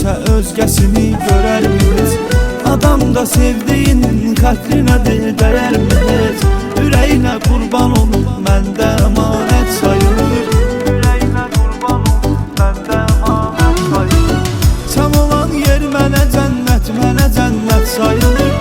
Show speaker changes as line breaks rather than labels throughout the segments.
görsə özgəsini görərmi heç? Adam da sevdiğinin xətrinədir, dəyərmi heç? Ürəyinə qurban olub məndə əmanət sayılır. Ürəyinə qurban olub məndə əmanət sayılır. Sən olan yer mənə cənnət, mənə cənnət sayılır.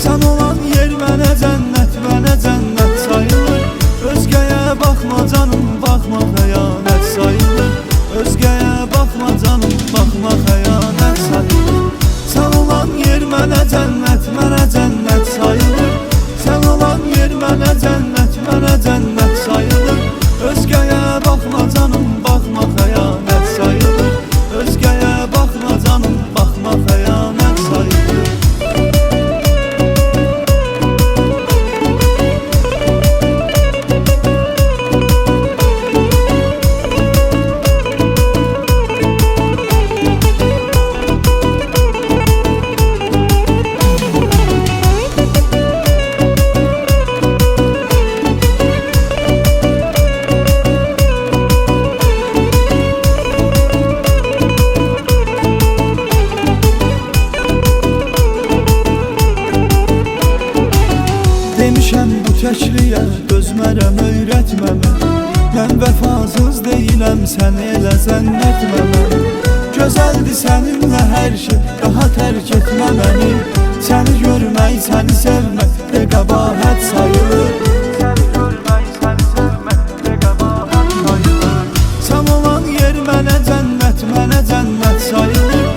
Sən olan yer mənə cənnət, mənə cənnət sayılır. Özgəyə baxma canım, baxma xəyanət sayılır. Özgəyə baxma canım, baxma xəyanət sayılır. Sən olan yer mənə cənnət, mənə cənnət sayılır. Sən olan yer mənə cənnət, mənə cənnət sayılır. Özgəyə baxma canım, baxma xəyanət sayılır. Özgəyə baxma canım, baxma xəyanət sayılır. Demişəm bu təkliyə dözmərəm, öyrətməmə. Mən vəfasız deyiləm, sən elə zənn etmə məni. Gözəldir səninlə hər şey, daha tərk etmə məni. Səni görmək, səni sevmək de qəbahət sayılır. Səni görmək, səni sevmək de qəbahət sayılır. Sən olan yer mənə cənnət, mənə cənnət sayılır.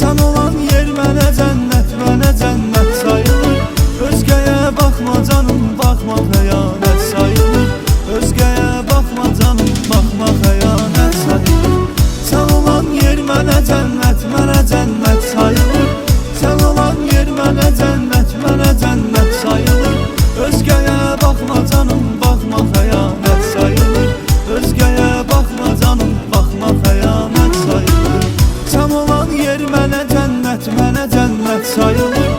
Sən olan yer mənə cənnət, mənə cənnət sayılır. Özgəyə baxma canım, baxma xəyanət sayılır. Özgəyə baxma canım, baxma xəyanət sayılır. Sən olan yer mənə cənnət, mənə cənnət sayılır. Sən olan yer mənə cənnət, mənə cənnət sayılır. Özgəyə baxma canım, baxma xəyanət sayılır. Özgəyə baxma canım, baxma xəyanət sayılır. Sən olan yer mənə cənnət, mənə cənnət sayılır.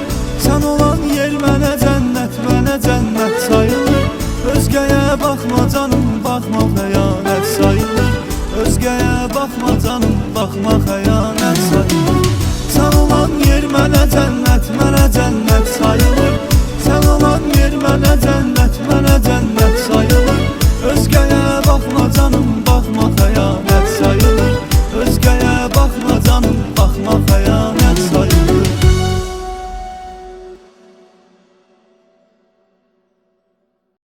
Sən olan yer mənə cənnət, mənə cənnət sayılır. Özgəyə baxma canım, baxma xəyanət sayılır. Özgəyə baxma canım, baxma xəyanət sayılır. Sən olan yer mənə cənnət.